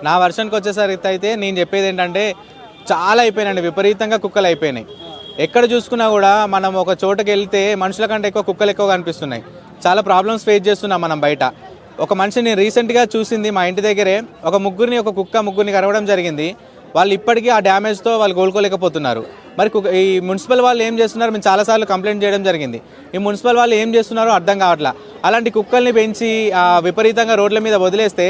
నా వర్షన్కి వచ్చేసరికి అయితే నేను చెప్పేది ఏంటంటే చాలా అయిపోయినాయండి, విపరీతంగా కుక్కలు అయిపోయినాయి. ఎక్కడ చూసుకున్నా కూడా మనం ఒక చోటకి వెళ్తే మనుషుల కంటే ఎక్కువ కుక్కలు ఎక్కువ కనిపిస్తున్నాయి. చాలా ప్రాబ్లమ్స్ ఫేస్ చేస్తున్నాం మనం బయట. ఒక మనిషిని రీసెంట్గా చూసింది మా ఇంటి దగ్గరే, ఒక కుక్క ముగ్గురిని కరవడం జరిగింది. వాళ్ళు ఇప్పటికీ ఆ డ్యామేజ్తో వాళ్ళు కోలుకోలేకపోతున్నారు. మరి ఈ మున్సిపల్ వాళ్ళు ఏం చేస్తున్నారు? మేము చాలాసార్లు కంప్లైంట్ చేయడం జరిగింది. ఈ మున్సిపల్ వాళ్ళు ఏం చేస్తున్నారో అర్థం కావట్లా. అలాంటి కుక్కల్ని పెంచి విపరీతంగా రోడ్ల మీద వదిలేస్తే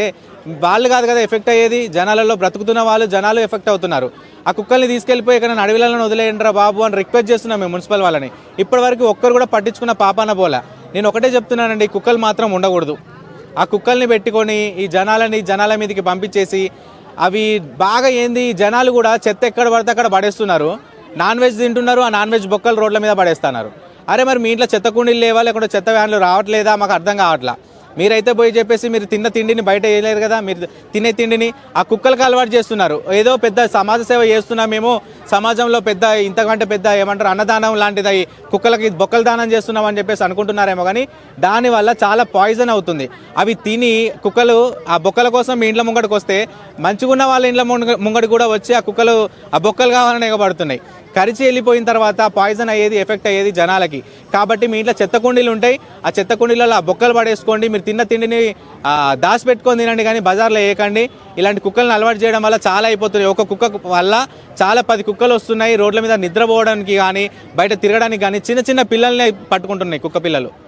వాళ్ళు కాదు కదా ఎఫెక్ట్ అయ్యేది, జనాలలో బ్రతుకుతున్న జనాలు ఎఫెక్ట్ అవుతున్నారు. ఆ కుక్కల్ని తీసుకెళ్ళిపోయి ఎక్కడ అడవిలను వదిలేయండిరా బాబు అని రిక్వెస్ట్ చేస్తున్నాం మేము మున్సిపల్ వాళ్ళని. ఇప్పటివరకు ఒక్కరు కూడా పట్టించుకున్న పాపాన పోలే. నేను ఒకటే చెప్తున్నానండి, కుక్కలు మాత్రం ఉండకూడదు. ఆ కుక్కల్ని పెట్టుకొని ఈ జనాల మీదకి పంపించేసి అవి బాగా జనాలు కూడా చెత్త ఎక్కడ పడితే అక్కడ పడేస్తున్నారు. నాన్ వెజ్ తింటున్నారు, ఆ నాన్ వెజ్ బొక్కలు రోడ్ల మీద పడేస్తున్నారు. అరే మరి మీ ఇంట్లో చెత్త కుండీలు లేవా, లేకుంటే చెత్త వ్యాన్లు రావట్లేదా? మాకు అర్థం కావట్లా. మీరైతే పోయి చెప్పేసి మీరు తిన్న తిండిని బయట వేయలేరు కదా, మీరు తినే తిండిని ఆ కుక్కలకు అలవాటు చేస్తున్నారు. ఏదో పెద్ద సమాజ సేవ చేస్తున్నాం మేము, సమాజంలో పెద్ద ఇంతకంటే పెద్ద ఏమంటారు అన్నదానం లాంటిది కుక్కలకి బొక్కలు దానం చేస్తున్నాం అని చెప్పేసి అనుకుంటున్నారేమో, కానీ దానివల్ల చాలా పాయిజన్ అవుతుంది. అవి తిని కుక్కలు ఆ బొక్కల కోసం మీ ఇంట్లో ముంగడికి వస్తే మంచిగా ఉన్న వాళ్ళ ఇంట్లో ముంగడి కూడా వచ్చి ఆ కుక్కలు ఆ బొక్కలు కావాలని ఎగబడుతున్నాయి. కరిచి వెళ్ళిపోయిన తర్వాత పాయిజన్ అయ్యేది, ఎఫెక్ట్ అయ్యేది జనాలకి. కాబట్టి మీ ఇంట్లో చెత్త కుండీలు ఉంటాయి, ఆ చెత్త కుండీలలో ఆ బొక్కలు పడేసుకోండి. మీరు తిన్న తిండిని దాచిపెట్టుకొని తినండి, కానీ బజార్లో వేయకండి. ఇలాంటి కుక్కలను అలవాటు చేయడం వల్ల చాలా అయిపోతున్నాయి. ఒక కుక్క వల్ల చాలా 10 కుక్కలు వస్తున్నాయి. రోడ్ల మీద నిద్రపోవడానికి కానీ బయట తిరగడానికి కానీ చిన్న చిన్న పిల్లల్ని పట్టుకుంటున్నాయి కుక్క పిల్లలు.